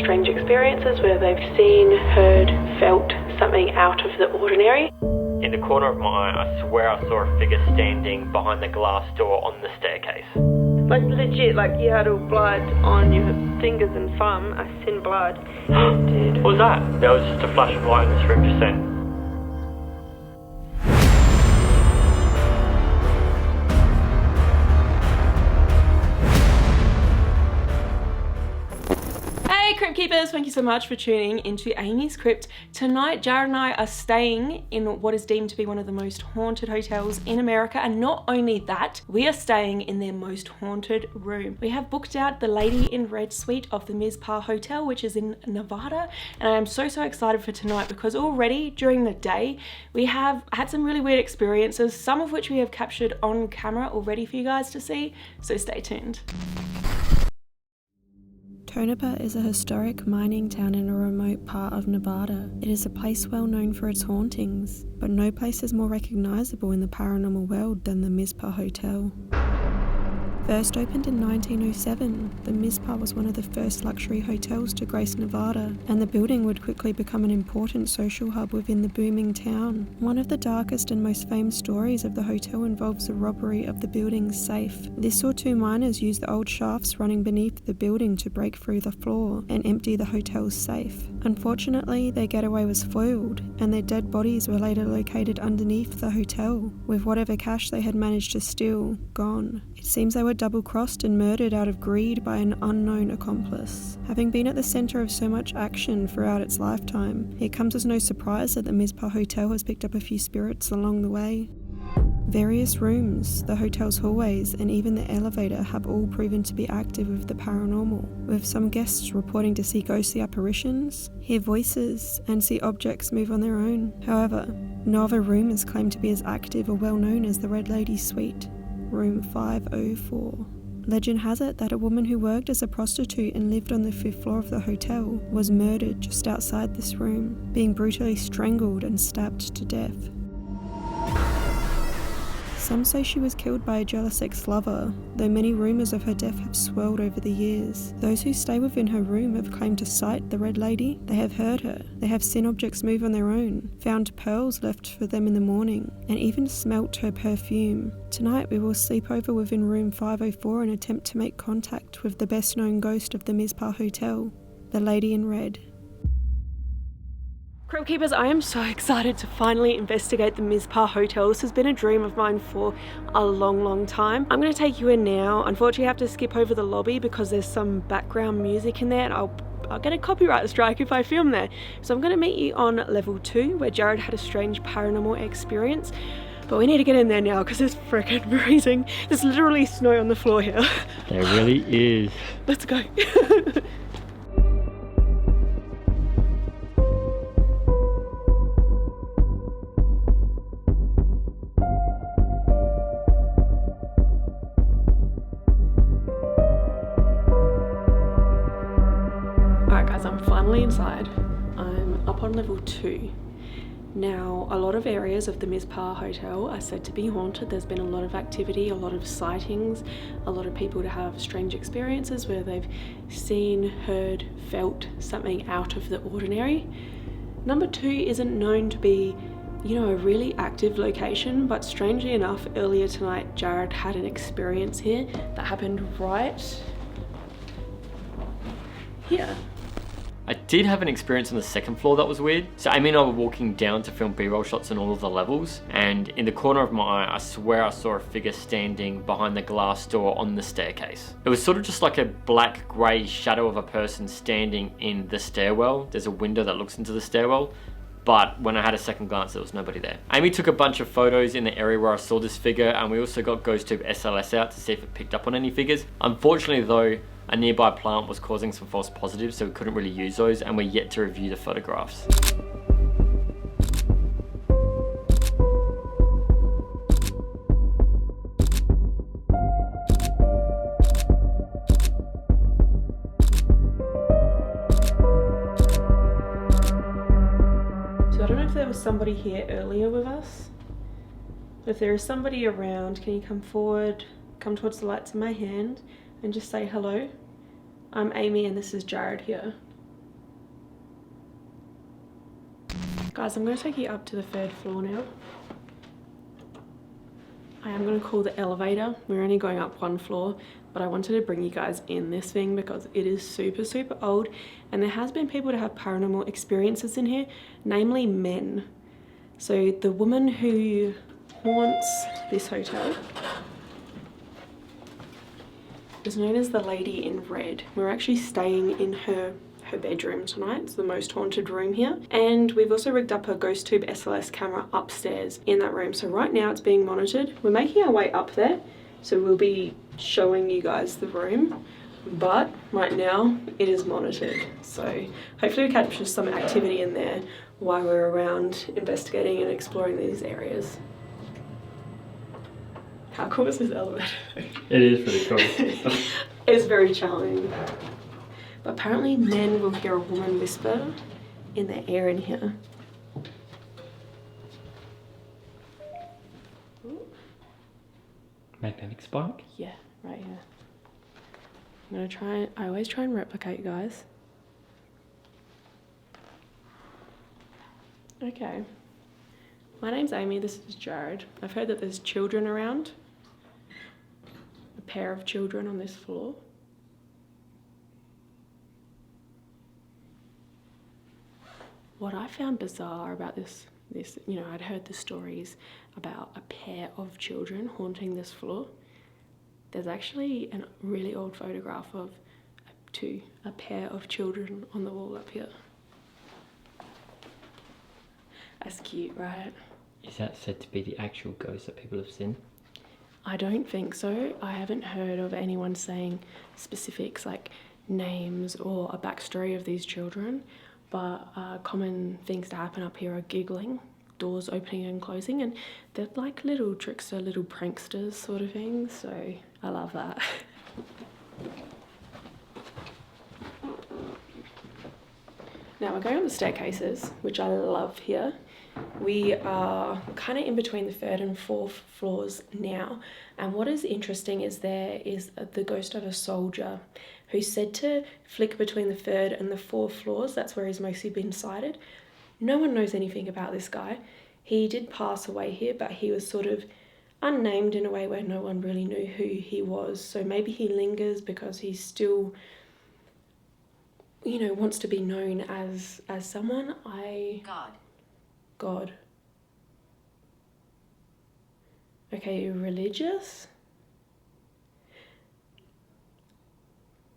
strange experiences where they've seen, heard, felt something out of the ordinary. In the corner of my eye, I swear I saw a figure standing behind the glass door on the staircase. Like legit, like you had all blood on your fingers and thumb, I seen blood. Dude. What was that? There was just a flash of light in this room just then. Crypt Keepers, thank you so much for tuning into Amy's Crypt. Tonight, Jared and I are staying in what is deemed to be one of the most haunted hotels in America, and not only that, we are staying in their most haunted room. We have booked out the Lady in Red suite of the Mizpah Hotel, which is in Nevada, and I am so excited for tonight because already during the day, we have had some really weird experiences, some of which we have captured on camera already for you guys to see, so stay tuned. Tonopah is a historic mining town in a remote part of Nevada. It is a place well known for its hauntings, but no place is more recognisable in the paranormal world than the Mizpah Hotel. First opened in 1907, the Mizpah was one of the first luxury hotels to grace Nevada, and the building would quickly become an important social hub within the booming town. One of the darkest and most famous stories of the hotel involves the robbery of the building's safe. This saw two miners use the old shafts running beneath the building to break through the floor and empty the hotel's safe. Unfortunately, their getaway was foiled, and their dead bodies were later located underneath the hotel, with whatever cash they had managed to steal gone. It seems they were double-crossed and murdered out of greed by an unknown accomplice. Having been at the centre of so much action throughout its lifetime, it comes as no surprise that the Mizpah Hotel has picked up a few spirits along the way. Various rooms, the hotel's hallways, and even the elevator have all proven to be active with the paranormal, with some guests reporting to see ghostly apparitions, hear voices, and see objects move on their own. However, no other room is claimed to be as active or well known as the Red Lady Suite, room 504. Legend has it that a woman who worked as a prostitute and lived on the 5th floor of the hotel was murdered just outside this room, being brutally strangled and stabbed to death. Some say she was killed by a jealous ex-lover, though many rumours of her death have swirled over the years. Those who stay within her room have claimed to sight the Red Lady. They have heard her. They have seen objects move on their own, found pearls left for them in the morning, and even smelt her perfume. Tonight we will sleep over within room 504 and attempt to make contact with the best known ghost of the Mizpah Hotel, the Lady in Red. Crypt Keepers, I am so excited to finally investigate the Mizpah Hotel. This has been a dream of mine for a long time. I'm going to take you in now. Unfortunately, I have to skip over the lobby because there's some background music in there, and I'll get a copyright strike if I film there. So I'm going to meet you on level 2, where Jared had a strange paranormal experience. But we need to get in there now because it's freaking freezing. There's literally snow on the floor here. There really is. Let's go. I'm finally inside. I'm up on level 2. Now, a lot of areas of the Mizpah Hotel are said to be haunted. There's been a lot of activity, a lot of sightings, a lot of people to have strange experiences where they've seen, heard, felt something out of the ordinary. Number 2 isn't known to be, a really active location, but strangely enough, earlier tonight, Jared had an experience here that happened right here. I did have an experience on the 2nd floor that was weird. So Amy and I were walking down to film B-roll shots on all of the levels, and in the corner of my eye, I swear I saw a figure standing behind the glass door on the staircase. It was sort of just like a black grey shadow of a person standing in the stairwell. There's a window that looks into the stairwell, but when I had a second glance, there was nobody there. Amy took a bunch of photos in the area where I saw this figure, and we also got GhostTube SLS out to see if it picked up on any figures. Unfortunately though, a nearby plant was causing some false positives, so we couldn't really use those, and we're yet to review the photographs. So I don't know if there was somebody here earlier with us. If there is somebody around, can you come forward, come towards the lights in my hand, and just say hello. I'm Amy and this is Jared here. Guys, I'm going to take you up to the 3rd floor now. I am going to call the elevator. We're only going up 1 floor, but I wanted to bring you guys in this thing because it is super, super old, and there has been people to have paranormal experiences in here, namely men. So the woman who haunts this hotel is known as the Lady in Red. We're actually staying in her bedroom tonight. It's the most haunted room here, and we've also rigged up a ghost tube SLS camera upstairs in that room. So right now it's being monitored. We're making our way up there, so we'll be showing you guys the room, but right now it is monitored. So hopefully we capture some activity in there while we're around investigating and exploring these areas. How cool is this elevator? It is pretty cool. It's very challenging. But apparently men will hear a woman whisper in the air in here. Ooh. Magnetic spike? Yeah, right here. I'm gonna try, I always try and replicate, guys. Okay. My name's Amy, this is Jared. I've heard that there's children around. A pair of children on this floor. What I found bizarre about this, you know, I'd heard the stories about a pair of children haunting this floor. There's actually a really old photograph of a pair of children on the wall up here. That's cute, right? Is that said to be the actual ghost that people have seen? I don't think so. I haven't heard of anyone saying specifics like names or a backstory of these children. But common things to happen up here are giggling, doors opening and closing, and they're like little trickster, little pranksters sort of things, so I love that. Now we're going up the staircases, which I love here. We are kind of in between the 3rd and 4th floors now, and what is interesting is there is the ghost of a soldier who's said to flick between the 3rd and the 4th floors. That's where he's mostly been sighted. No one knows anything about this guy. He did pass away here, but he was sort of unnamed in a way where no one really knew who he was. So maybe he lingers because he's still, you know, wants to be known as someone. God. Okay, you're religious?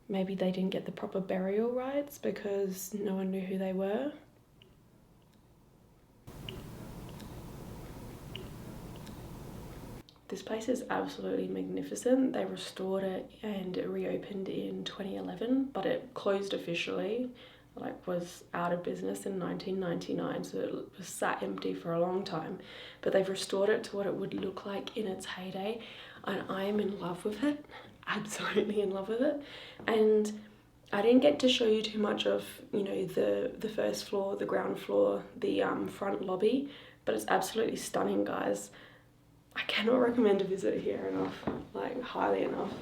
Maybe they didn't get the proper burial rites because no one knew who they were. This place is absolutely magnificent. They restored it and it reopened in 2011, but it closed officially, like was out of business in 1999, so it was sat empty for a long time. But they've restored it to what it would look like in its heyday, and I am in love with it. Absolutely in love with it. And I didn't get to show you too much of, you know, the 1st floor, the ground floor, the front lobby, but it's absolutely stunning, guys. I cannot recommend a visit here enough, like highly enough.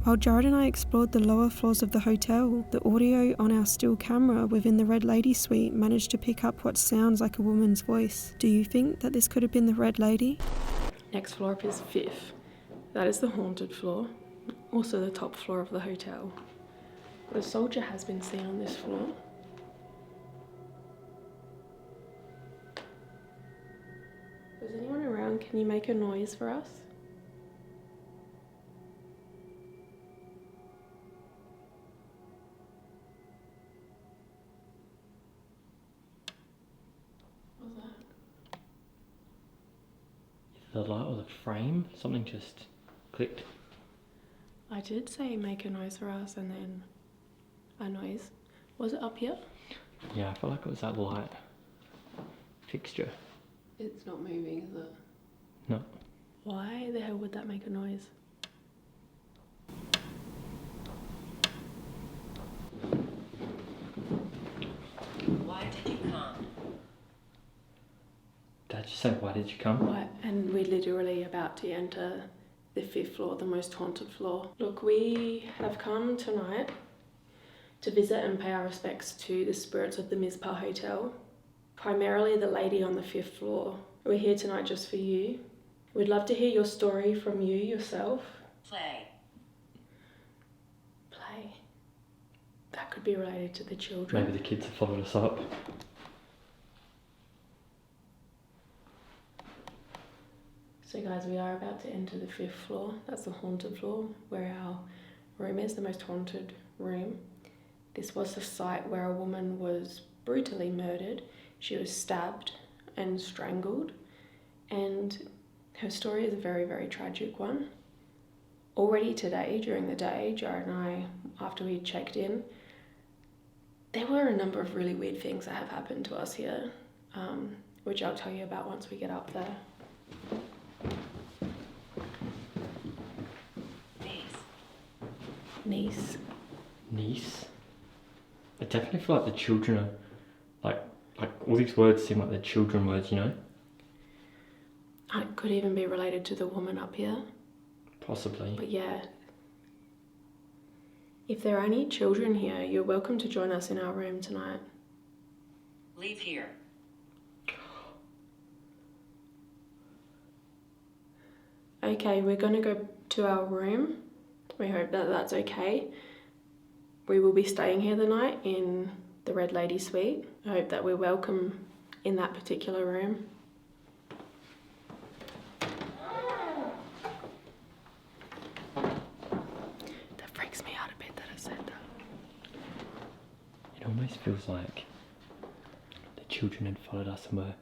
While Jared and I explored the lower floors of the hotel, the audio on our still camera within the Red Lady suite managed to pick up what sounds like a woman's voice. Do you think that this could have been the Red Lady? Next floor up is 5th. That is the haunted floor, also the top floor of the hotel. The soldier has been seen on this floor. Is anyone around? Can you make a noise for us? What was that? The light or the frame? Something just clicked. I did say make a noise for us and then a noise. Was it up here? Yeah, I felt like it was that light fixture. It's not moving, is it? No. Why the hell would that make a noise? Why did you come? Dad just say, why did you come? What? And we're literally about to enter the 5th floor, the most haunted floor. Look, we have come tonight to visit and pay our respects to the spirits of the Mizpah Hotel, primarily the lady on the 5th floor. We're here tonight just for you. We'd love to hear your story from you yourself. Play. Play. That could be related to the children. Maybe the kids have followed us up. So guys, we are about to enter the 5th floor. That's the haunted floor, where our room is, the most haunted room. This was the site where a woman was brutally murdered. She was stabbed and strangled, and her story is a very, very tragic one. Already today, during the day, Jared and I, after we checked in, there were a number of really weird things that have happened to us here, which I'll tell you about once we get up there. Niece? I definitely feel like the children are, like all these words seem like they're children words, you know? It could even be related to the woman up here. Possibly. But yeah. If there are any children here, you're welcome to join us in our room tonight. Leave here. Okay, we're going to go to our room. We hope that that's okay. We will be staying here the night in the Red Lady Suite. I hope that we're welcome in that particular room. That freaks me out a bit that I said that. It almost feels like the children had followed us and were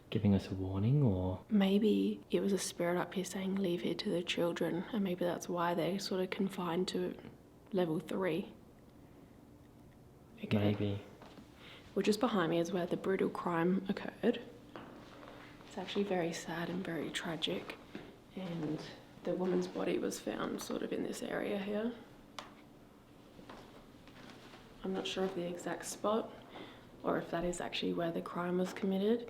giving us a warning, or maybe it was a spirit up here saying leave here to the children, and maybe that's why they're sort of confined to level 3. Okay. Maybe. Well, just behind me is where the brutal crime occurred. It's actually very sad and very tragic, and the woman's body was found sort of in this area here. I'm not sure of the exact spot or if that is actually where the crime was committed,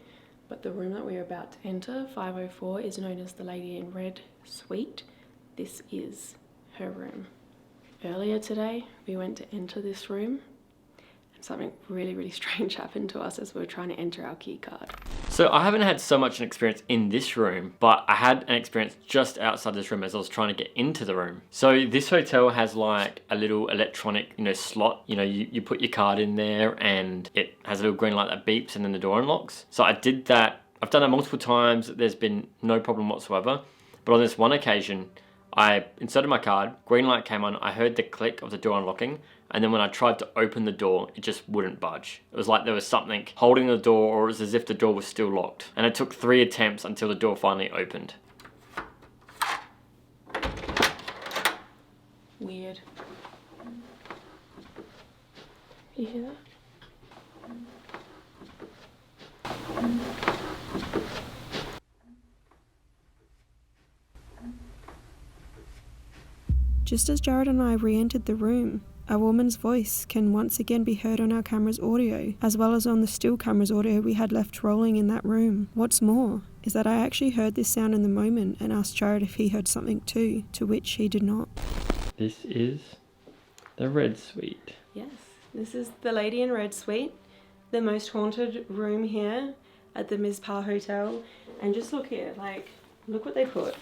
but the room that we're about to enter, 504, is known as the Lady in Red Suite. This is her room. Earlier today, we went to enter this room, and something really, really strange happened to us as we were trying to enter our key card. So I haven't had so much an experience in this room, but I had an experience just outside this room as I was trying to get into the room. So this hotel has like a little electronic, slot. You put your card in there and it has a little green light that beeps and then the door unlocks. So I did that. I've done that multiple times. There's been no problem whatsoever. But on this one occasion, I inserted my card, green light came on, I heard the click of the door unlocking, and then when I tried to open the door, it just wouldn't budge. It was like there was something holding the door, or it was as if the door was still locked. And it took 3 attempts until the door finally opened. Weird. You hear that? Just as Jared and I re-entered the room, a woman's voice can once again be heard on our camera's audio, as well as on the still camera's audio we had left rolling in that room. What's more, is that I actually heard this sound in the moment and asked Jared if he heard something too, to which he did not. This is the Red Suite. Yes, this is the Lady in Red Suite, the most haunted room here at the Mizpah Hotel. And just look here, look what they put.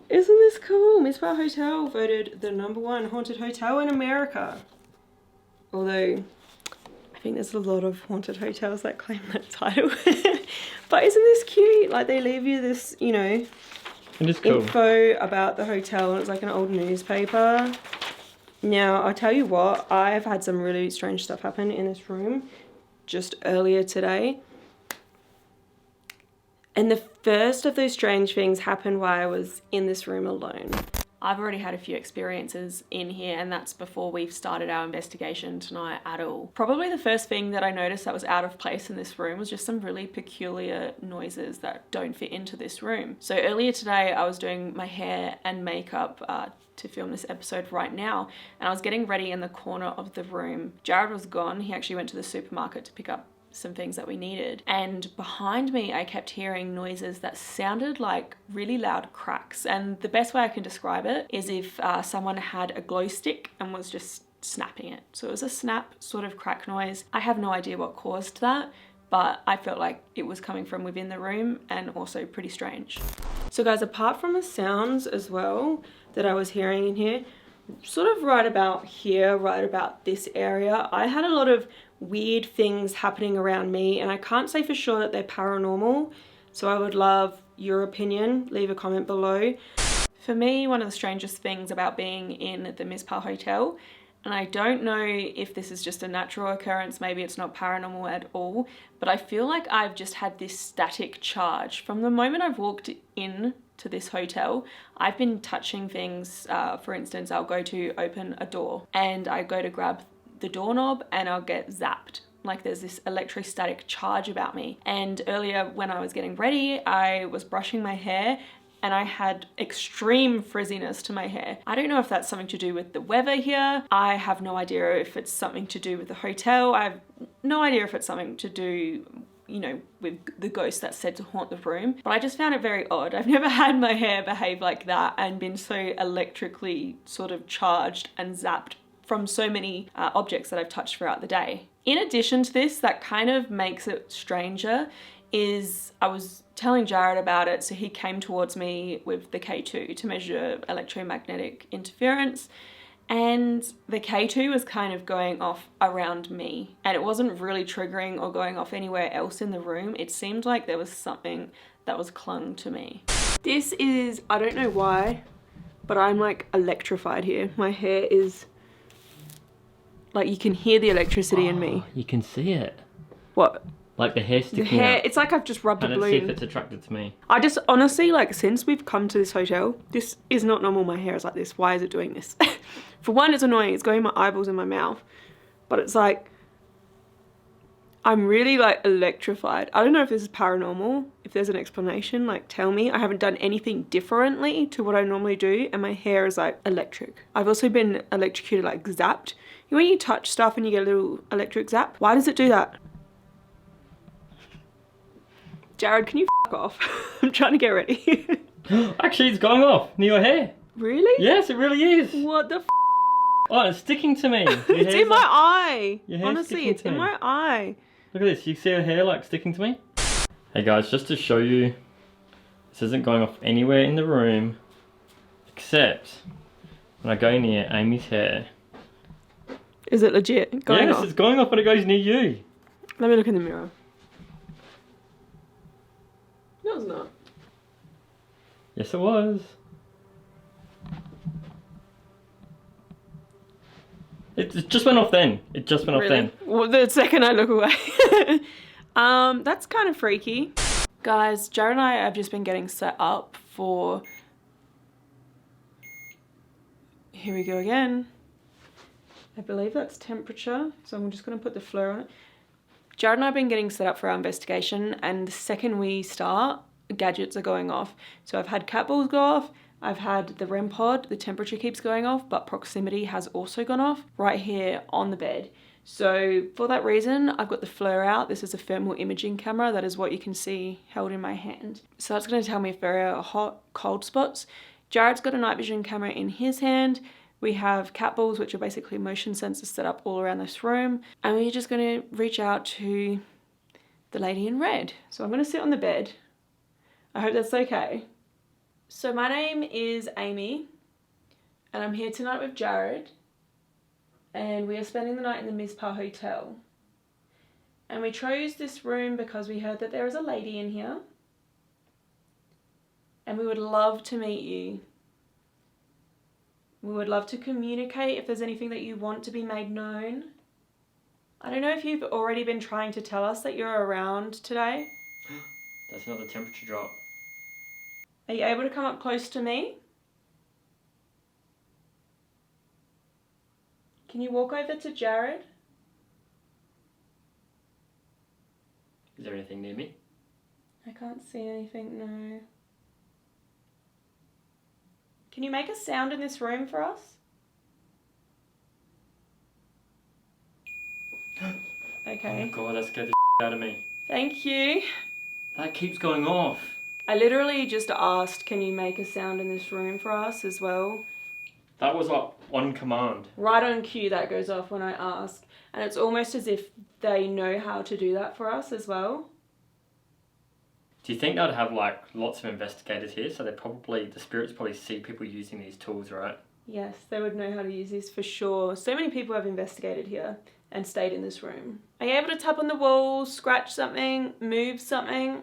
Isn't this cool? Mizpah Hotel voted the #1 haunted hotel in America. Although, I think there's a lot of haunted hotels that claim that title. But isn't this cute? They leave you this, It is cool. Info about the hotel, and it's like an old newspaper. Now, I'll tell you what, I've had some really strange stuff happen in this room just earlier today. And the first of those strange things happened while I was in this room alone. I've already had a few experiences in here, and that's before we've started our investigation tonight at all. Probably the first thing that I noticed that was out of place in this room was just some really peculiar noises that don't fit into this room. So earlier today I was doing my hair and makeup to film this episode right now, and I was getting ready in the corner of the room. Jared was gone. He actually went to the supermarket to pick up some things that we needed, and behind me I kept hearing noises that sounded like really loud cracks, and the best way I can describe it is if someone had a glow stick and was just snapping it. So it was a snap sort of crack noise. I have no idea what caused that, but I felt like it was coming from within the room and also pretty strange. So guys, apart from the sounds as well that I was hearing in here, sort of right about here, right about this area, I had a lot of weird things happening around me, and I can't say for sure that they're paranormal, so I would love your opinion. Leave a comment below. For me, one of the strangest things about being in the Mizpah Hotel, and I don't know if this is just a natural occurrence, maybe it's not paranormal at all, but I feel like I've just had this static charge. From the moment I've walked in to this hotel, I've been touching things. For instance, I'll go to open a door and I go to grab the doorknob and I'll get zapped. Like there's this electrostatic charge about me. And earlier when I was getting ready, I was brushing my hair and I had extreme frizziness to my hair. I don't know if that's something to do with the weather here. I have no idea if it's something to do with the hotel. I have no idea if it's something to do, you know, with the ghost that's said to haunt the room, but I just found it very odd. I've never had my hair behave like that and been so electrically sort of charged and zapped from so many objects that I've touched throughout the day. In addition to this, that kind of makes it stranger is I was telling Jared about it, so he came towards me with the K2 to measure electromagnetic interference, and the K2 was kind of going off around me, and it wasn't really triggering or going off anywhere else in the room. It seemed like there was something that was clung to me. This is, I don't know why, but I'm like electrified here. My hair is, like, you can hear the electricity in me. You can see it. What? Like the hair sticking The hair, out. it's like I've just rubbed a Let's balloon. see if it's attracted to me. I just honestly, like, since we've come to this hotel, this is not normal. My hair is like this. Why is it doing this? For one, it's annoying. It's going in my eyeballs and my mouth. But it's like, I'm really like electrified. I don't know if this is paranormal. If there's an explanation, like, tell me. I haven't done anything differently to what I normally do, and my hair is like electric. I've also been electrocuted, like zapped. You know when you touch stuff and you get a little electric zap? Why does it do that? Jared, can you f*** off? I'm trying to get ready. Actually, it's going off near your hair. Really? Yes, it really is. What the f***? Oh, it's sticking to me. It's in my eye. Your hair's Honestly, sticking it's to in me. my eye. Look at this. You see her hair like sticking to me? Hey guys, just to show you, this isn't going off anywhere in the room, except when I go near Amy's hair. Is it legit going yes, off? it's going off when it goes near you. Let me look in the mirror. No, it's not. Yes, it was. It just went off then. It just went off then. Well, the second I look away. That's kind of freaky. Guys, Jared and I have just been getting set up for... Here we go again. I believe that's temperature, so I'm just going to put the flare on it. Jared and I have been getting set up for our investigation, and the second we start, gadgets are going off. So I've had cat balls go off, I've had the REM pod, the temperature keeps going off, but proximity has also gone off right here on the bed. So for that reason, I've got the flare out. This is a thermal imaging camera. That is what you can see held in my hand. So that's going to tell me if there are hot, cold spots. Jared's got a night vision camera in his hand. We have cat balls, which are basically motion sensors set up all around this room. And we're just going to reach out to the lady in red. So I'm going to sit on the bed. I hope that's okay. So my name is Amy, and I'm here tonight with Jared. And we are spending the night in the Mizpah Hotel. And we chose this room because we heard that there is a lady in here. And we would love to meet you. We would love to communicate if there's anything that you want to be made known. I don't know if you've already been trying to tell us that you're around today. That's another temperature drop. Are you able to come up close to me? Can you walk over to Jared? Is there anything near me? I can't see anything, no. Can you make a sound in this room for us? Okay. Oh god, that scared the out of me. Thank you. That keeps going off. I literally just asked, can you make a sound in this room for us as well? That was like on command. Right on cue that goes off when I ask. And it's almost as if they know how to do that for us as well. Do you think they'd have like lots of investigators here? So the spirits probably see people using these tools, right? Yes, they would know how to use this for sure. So many people have investigated here and stayed in this room. Are you able to tap on the wall, scratch something, move something?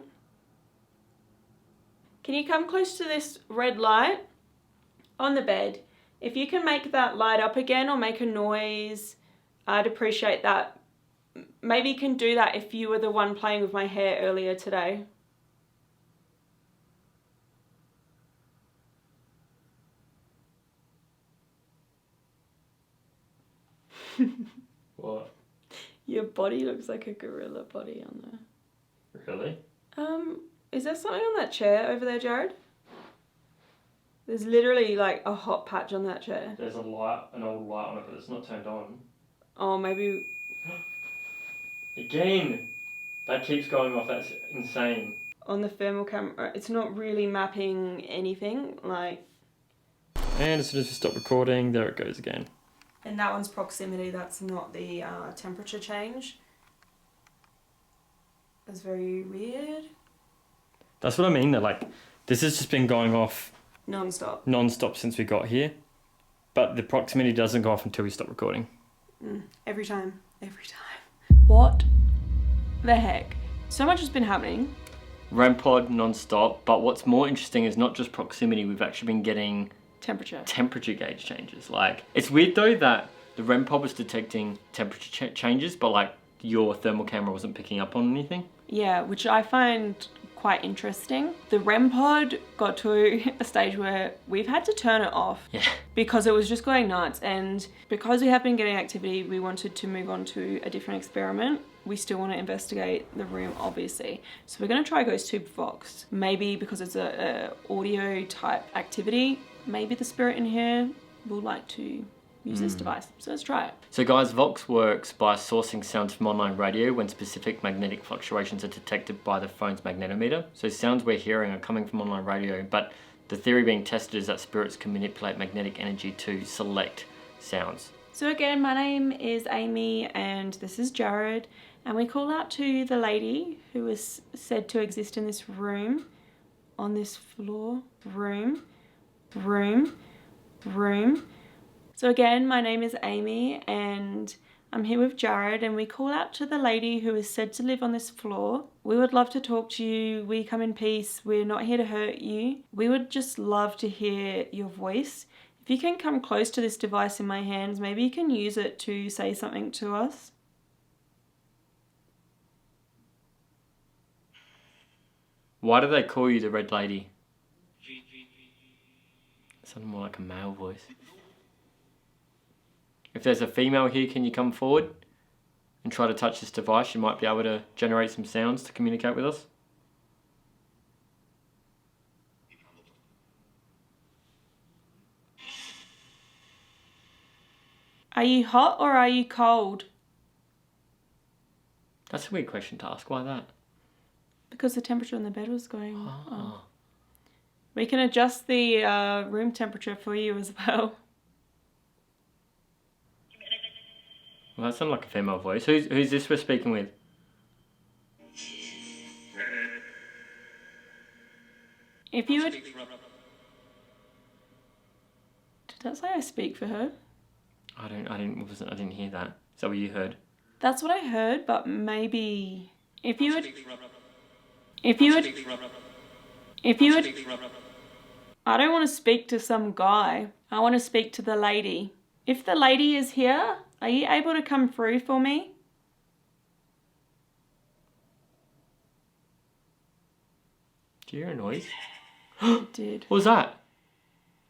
Can you come close to this red light on the bed? If you can make that light up again or make a noise, I'd appreciate that. Maybe you can do that if you were the one playing with my hair earlier today. What? Your body looks like a gorilla body on there. Really? Is there something on that chair over there, Jared? There's literally like a hot patch on that chair. There's an old light on it, but it's not turned on. Oh, maybe... Again! That keeps going off, that's insane. On the thermal camera, it's not really mapping anything, like... And as soon as we stop recording, there it goes again. And that one's proximity, that's not the temperature change. That's very weird. That's what I mean, that like, this has just been going off Non-stop. since we got here. But the proximity doesn't go off until we stop recording. Every time. What the heck? So much has been happening. REM pod non-stop, but what's more interesting is not just proximity, we've actually been getting temperature gauge changes. Like, it's weird though that the REM pod was detecting temperature changes, but like your thermal camera wasn't picking up on anything. Yeah, which I find quite interesting. The REM pod got to a stage where we've had to turn it off. Yeah. Because it was just going nuts, and because we have been getting activity, we wanted to move on to a different experiment. We still want to investigate the room, obviously. So we're going to try Ghost Tube Vox. Maybe because it's a audio type activity, maybe the spirit in here will like to use this device. So let's try it. So guys, Vox works by sourcing sounds from online radio when specific magnetic fluctuations are detected by the phone's magnetometer. So sounds we're hearing are coming from online radio, but the theory being tested is that spirits can manipulate magnetic energy to select sounds. So again, my name is Amy and this is Jared, and we call out to the lady who is said to exist in this room, on this floor, room. So again, my name is Amy and I'm here with Jared, and we call out to the lady who is said to live on this floor. We would love to talk to you. We come in peace. We're not here to hurt you. We would just love to hear your voice. If you can come close to this device in my hands, maybe you can use it to say something to us. Why do they call you the Red Lady? It sounded more like a male voice. If there's a female here, can you come forward and try to touch this device? You might be able to generate some sounds to communicate with us. Are you hot or are you cold? That's a weird question to ask. Why that? Because the temperature in the bed was going up. We can adjust the room temperature for you as well. Well, that sounded like a female voice. Who's this we're speaking with? If you would... Did that say I speak for her? I didn't hear that. Is that what you heard? That's what I heard, but maybe... If you would... I don't want to speak to some guy. I want to speak to the lady. If the lady is here, are you able to come through for me? Do you hear a noise? It did. What was that?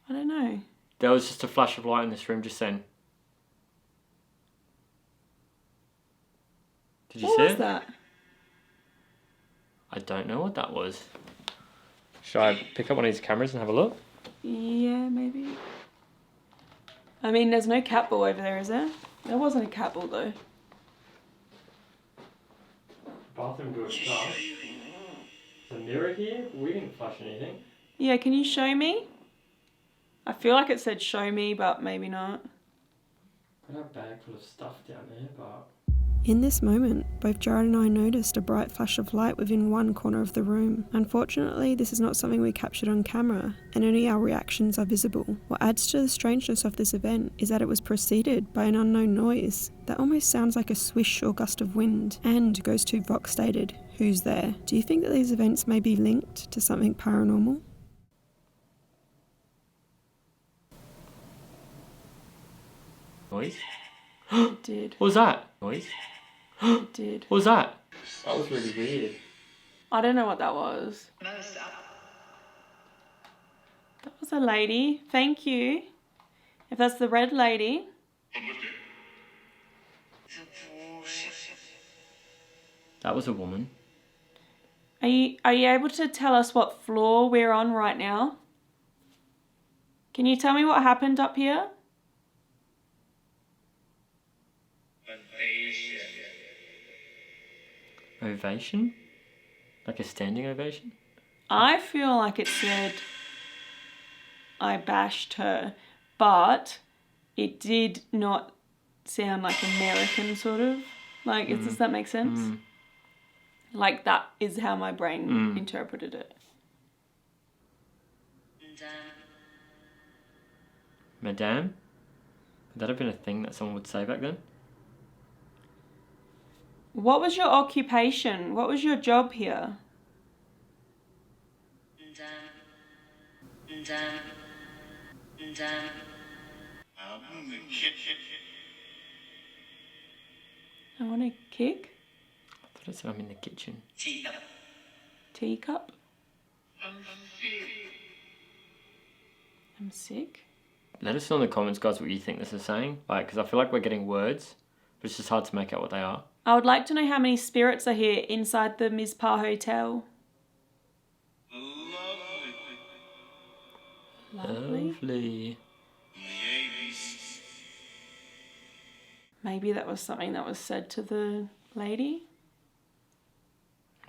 I don't know. There was just a flash of light in this room just then. Did you What see was it? that? I don't know what that was. Should I pick up one of these cameras and have a look? Yeah, maybe. I mean, there's no cat ball over there, is there? There wasn't a cat ball though. Bathroom door shut. There's a mirror here. We didn't flush anything. Yeah, can you show me? I feel like it said show me, but maybe not. Got a bag full of stuff down there, but... In this moment, both Jared and I noticed a bright flash of light within one corner of the room. Unfortunately, this is not something we captured on camera, and only our reactions are visible. What adds to the strangeness of this event is that it was preceded by an unknown noise that almost sounds like a swish or gust of wind, and goes to Vox stated, "Who's there?" Do you think that these events may be linked to something paranormal? Noise? It did. What was that? Noise? It did. What was that? That was really weird. I don't know what that was. That was a lady. Thank you. If that's the red lady. That was a woman. Are you able to tell us what floor we're on right now? Can you tell me what happened up here? Ovation? Like a standing ovation? I feel like it said I bashed her, but it did not sound like American sort of. Like, does that make sense? Like, that is how my brain interpreted it. Madame? Would that have been a thing that someone would say back then? What was your occupation? What was your job here? I want to kick. I thought it said I'm in the kitchen. Teacup. I'm sick. Let us know in the comments, guys, what you think this is saying. Like, because I feel like we're getting words, but it's just hard to make out what they are. I would like to know how many spirits are here inside the Mizpah Hotel. Lovely. Maybe that was something that was said to the lady.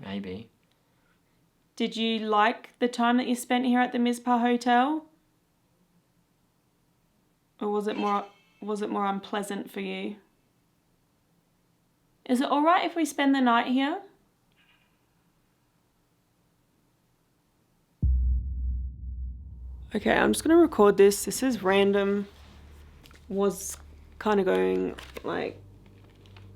Maybe. Did you like the time that you spent here at the Mizpah Hotel? Or was it more unpleasant for you? Is it all right if we spend the night here? Okay, I'm just going to record this. This is random. Was kind of going like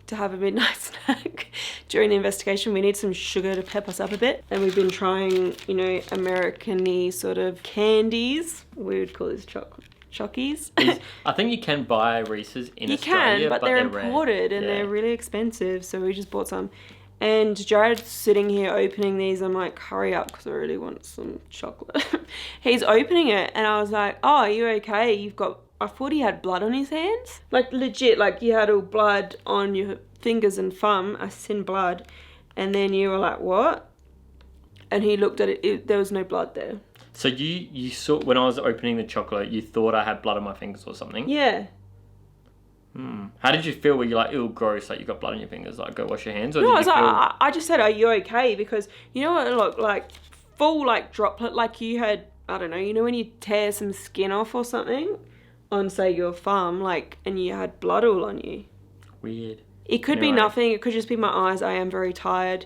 to have a midnight snack during the investigation. We need some sugar to pep us up a bit. And we've been trying, you know, American-y sort of candies. We would call this chockies. I think you can buy Reese's in you Australia, can, but they're imported and they're really expensive. So we just bought some. And Jared's sitting here opening these. I'm like, hurry up because I really want some chocolate. He's opening it and I was like, oh, are you okay? I thought he had blood on his hands. Like legit, like you had all blood on your fingers and thumb. I seen blood. And then you were like, what? And he looked at it, there was no blood there. So you saw, when I was opening the chocolate, you thought I had blood on my fingers or something? Yeah. How did you feel? Were you like, ew, gross, like you got blood on your fingers, like go wash your hands? Or No, did you feel... I just said, are you okay? Because you know what it looked like? Full like droplet, like you had, I don't know, you know when you tear some skin off or something on, say, your thumb, like, and you had blood all on you. Weird. It could be nothing. It could just be my eyes. I am very tired.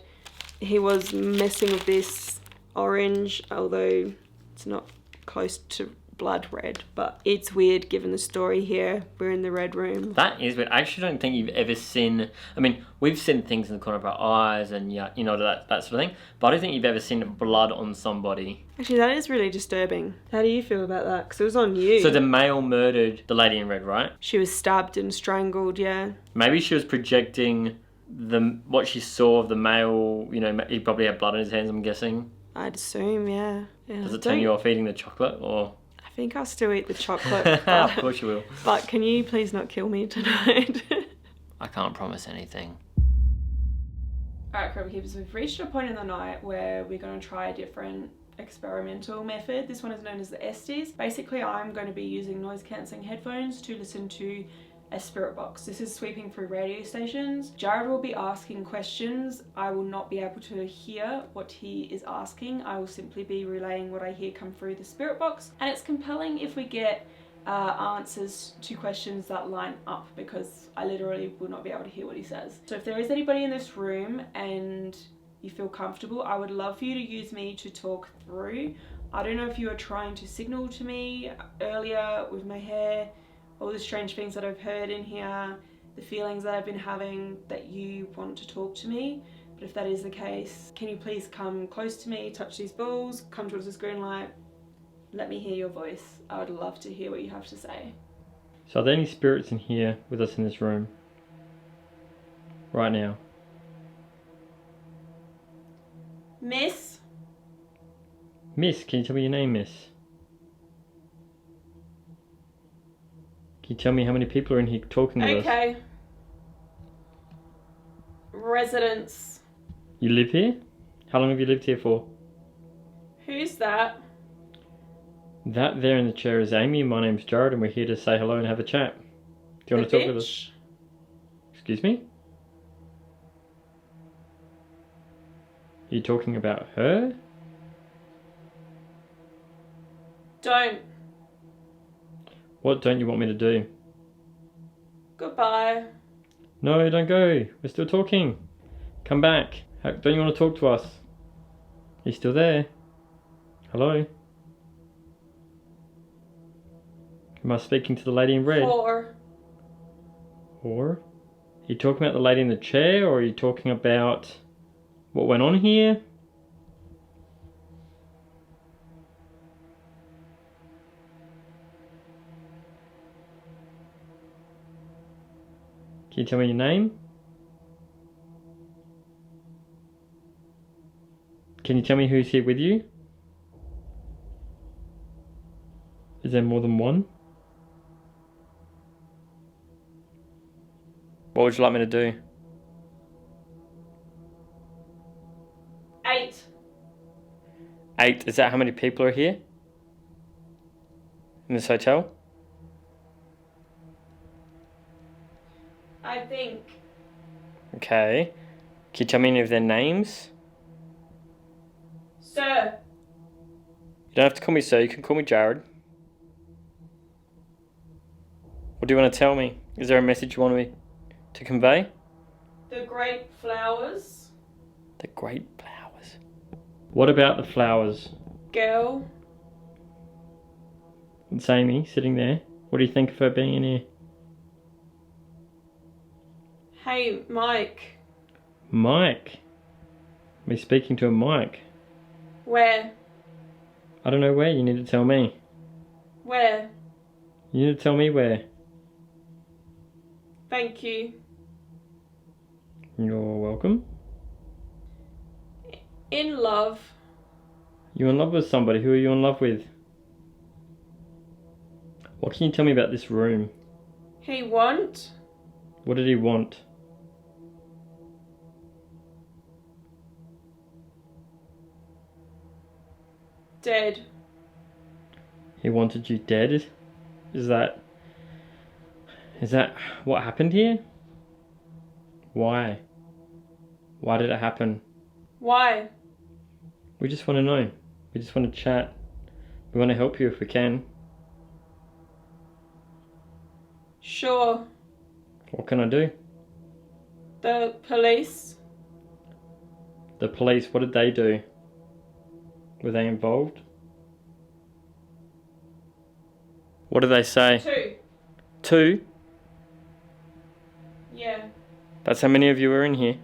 He was messing with this orange, although it's not close to blood red, but it's weird given the story here. We're in the red room. That is weird. I actually don't think you've ever seen, I mean, we've seen things in the corner of our eyes and yeah, you know, that sort of thing, but I don't think you've ever seen blood on somebody. Actually, that is really disturbing. How do you feel about that? Because it was on you. So the male murdered the lady in red, right? She was stabbed and strangled, yeah. Maybe she was projecting what she saw of the male, you know, he probably had blood on his hands, I'm guessing. I'd assume, yeah. Does it turn you off eating the chocolate, or...? I think I'll still eat the chocolate. Of course you will. But can you please not kill me tonight? I can't promise anything. Alright, Crypt Keepers, we've reached a point in the night where we're going to try a different experimental method. This one is known as the Estes. Basically, I'm going to be using noise cancelling headphones to listen to a spirit box. This is sweeping through radio stations. Jared will be asking questions. I will not be able to hear what he is asking. I will simply be relaying what I hear come through the spirit box. And it's compelling if we get answers to questions that line up, because I literally will not be able to hear what he says. So if there is anybody in this room and you feel comfortable, I would love for you to use me to talk through. I don't know if you are trying to signal to me earlier with my hair, all the strange things that I've heard in here, the feelings that I've been having, that you want to talk to me. But if that is the case, can you please come close to me, touch these balls, come towards this green light, let me hear your voice. I would love to hear what you have to say. So are there any spirits in here with us in this room? Right now? Miss? Miss, can you tell me your name, Miss? Can you tell me how many people are in here talking with us? Okay. Residents. You live here? How long have you lived here for? Who's that? That there in the chair is Amy, my name's Jared, and we're here to say hello and have a chat. Do you want to talk with us? Excuse me? Are you talking about her? Don't. What don't you want me to do? Goodbye. No, don't go. We're still talking. Come back. Don't you want to talk to us? Are you still there? Hello? Am I speaking to the lady in red? Or. Or? Are you talking about the lady in the chair, or are you talking about what went on here? Can you tell me your name? Can you tell me who's here with you? Is there more than one? What would you like me to do? 8. 8. Is that how many people are here? In this hotel? I think. Okay. Can you tell me any of their names? Sir. You don't have to call me sir, you can call me Jared. What do you want to tell me? Is there a message you want me to convey? The great flowers. The great flowers. What about the flowers? Girl. It's Amy sitting there. What do you think of her being in here? Hey, Mike. Mike? Am I speaking to a Mike? Where? I don't know where, you need to tell me. Where? You need to tell me where. Thank you. You're welcome. In love. You in love with somebody? Who are you in love with? What can you tell me about this room? He want? What did he want? Dead. He wanted you dead? Is that what happened here? Why? Why did it happen? Why? We just want to know. We just want to chat. We want to help you if we can. Sure. What can I do? The police. The police, what did they do? Were they involved? What did they say? 2. 2? Yeah. That's how many of you are in here.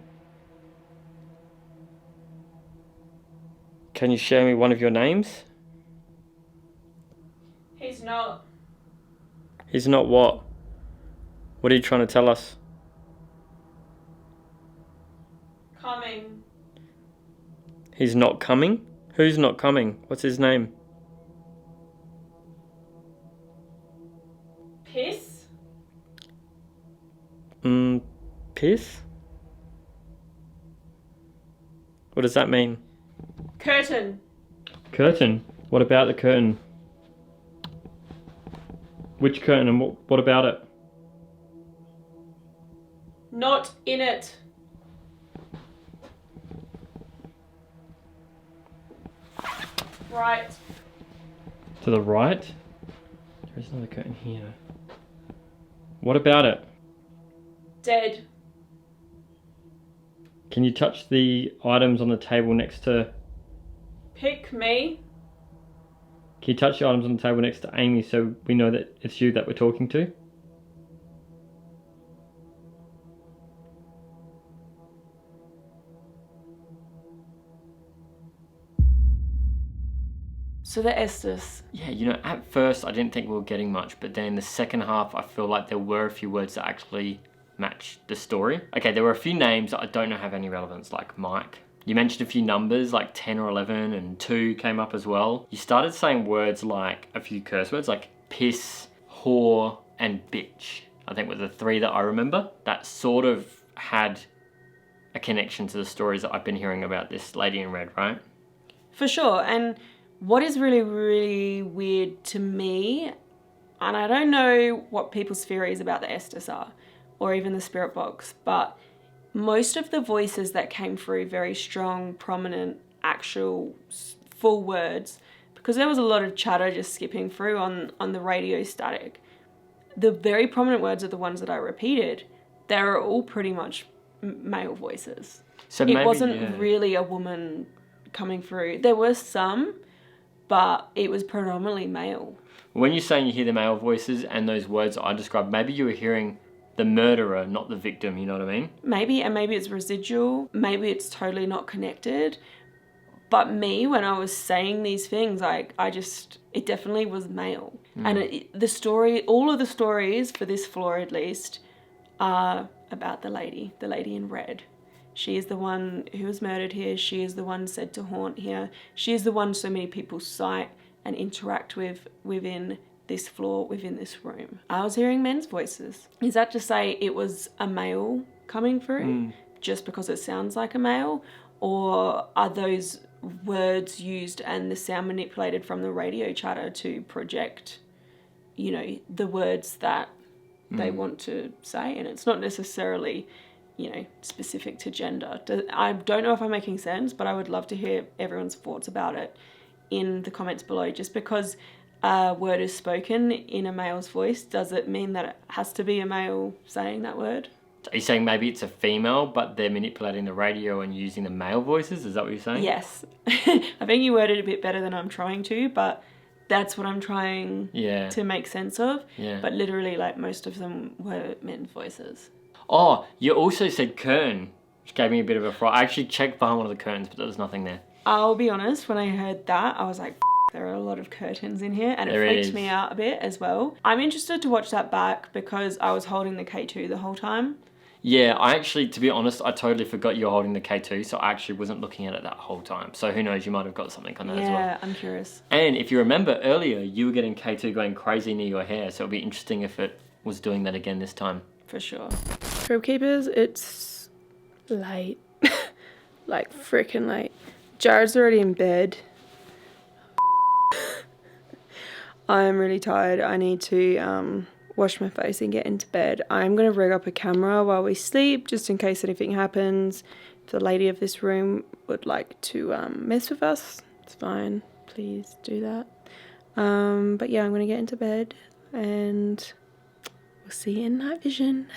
Can you share me one of your names? He's not. He's not what? What are you trying to tell us? Coming. He's not coming? Who's not coming? What's his name? Piss? Piss? What does that mean? Curtain. Curtain? What about the curtain? Which curtain and what about it? Not in it. Right. To the right? There is another curtain here. What about it? Dead. Can you touch the items on the table next to... Pick me. Can you touch the items on the table next to Amy so we know that it's you that we're talking to? So the Estes. Yeah, you know, at first I didn't think we were getting much, but then in the second half I feel like there were a few words that actually match the story. Okay, there were a few names that I don't know have any relevance, like Mike. You mentioned a few numbers, like 10 or 11, and 2 came up as well. You started saying words like, a few curse words, like piss, whore, and bitch. I think were the 3 that I remember. That sort of had a connection to the stories that I've been hearing about this lady in red, right? For sure. And what is really, really weird to me, and I don't know what people's theories about the Estes are, or even the spirit box, but most of the voices that came through, very strong, prominent, actual, full words, because there was a lot of chatter just skipping through on the radio static. The very prominent words are the ones that I repeated. They were all pretty much male voices. So it wasn't really a woman coming through. There were some, but it was predominantly male. When you're saying you hear the male voices and those words that I described, maybe you were hearing the murderer, not the victim, you know what I mean? Maybe, and maybe it's residual. Maybe it's totally not connected. But me, when I was saying these things, it definitely was male. And the story, all of the stories for this floor at least, are about the lady in red. She is the one who was murdered here. She is the one said to haunt here. She is the one so many people sight and interact with within this floor, within this room. I was hearing men's voices. Is that to say it was a male coming through just because it sounds like a male? Or are those words used and the sound manipulated from the radio chatter to project, you know, the words that they want to say? And it's not necessarily, you know, specific to gender. I don't know if I'm making sense, but I would love to hear everyone's thoughts about it in the comments below. Just because a word is spoken in a male's voice, does it mean that it has to be a male saying that word? Are you saying maybe it's a female, but they're manipulating the radio and using the male voices? Is that what you're saying? Yes. I think you worded it a bit better than I'm trying to, but that's what I'm trying to make sense of. Yeah. But literally, like, most of them were men's voices. Oh, you also said curtain, which gave me a bit of a fright. I actually checked behind one of the curtains, but there was nothing there. I'll be honest, when I heard that, I was like, there are a lot of curtains in here, and it freaked me out a bit as well. I'm interested to watch that back because I was holding the K2 the whole time. Yeah, I actually, to be honest, I totally forgot you were holding the K2, so I actually wasn't looking at it that whole time. So who knows, you might have got something on that as well. Yeah, I'm curious. And if you remember earlier, you were getting K2 going crazy near your hair, so it'll be interesting if it was doing that again this time. For sure. Crypt Keepers, it's late. Like, freaking late. Jared's already in bed. I'm really tired. I need to wash my face and get into bed. I'm going to rig up a camera while we sleep, just in case anything happens. If the lady of this room would like to mess with us, it's fine. Please do that. But yeah, I'm going to get into bed and we'll see you in night vision.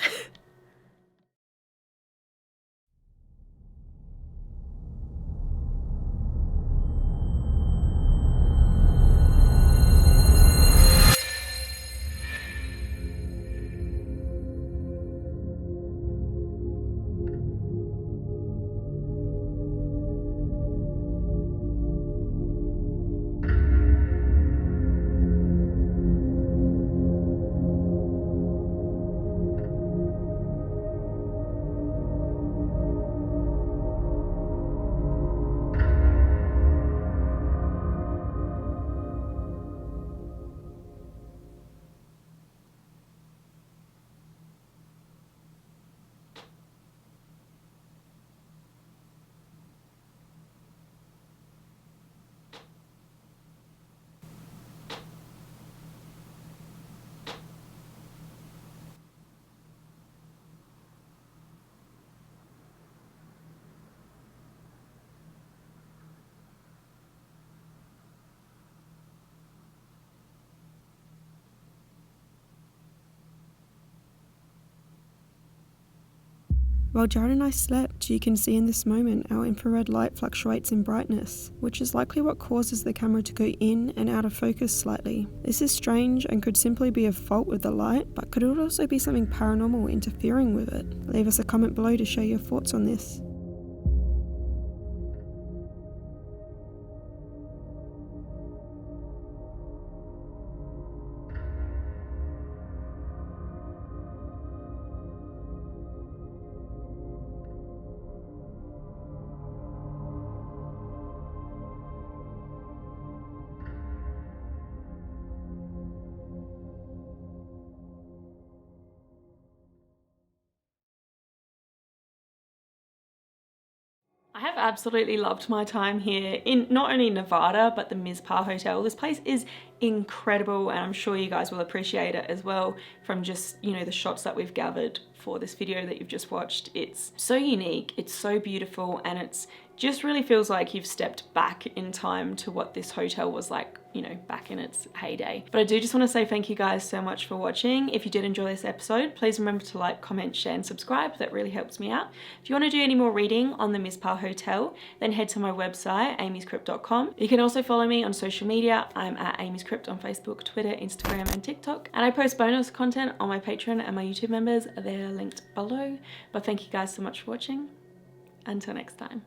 While Jared and I slept, you can see in this moment our infrared light fluctuates in brightness, which is likely what causes the camera to go in and out of focus slightly. This is strange and could simply be a fault with the light, but could it also be something paranormal interfering with it? Leave us a comment below to share your thoughts on this. I have absolutely loved my time here in not only Nevada, but the Mizpah Hotel. This place is incredible and I'm sure you guys will appreciate it as well from just, you know, the shots that we've gathered for this video that you've just watched. It's so unique, it's so beautiful, and it's just really feels like you've stepped back in time to what this hotel was like, you know, back in its heyday. But I do just want to say thank you guys so much for watching. If you did enjoy this episode, please remember to like, comment, share and subscribe. That really helps me out. If you want to do any more reading on the Mizpah Hotel, then head to my website, AmysCrypt.com. You can also follow me on social media. I'm at AmysCrypt on Facebook, Twitter, Instagram and TikTok. And I post bonus content on my Patreon and my YouTube members. They're linked below. But thank you guys so much for watching. Until next time.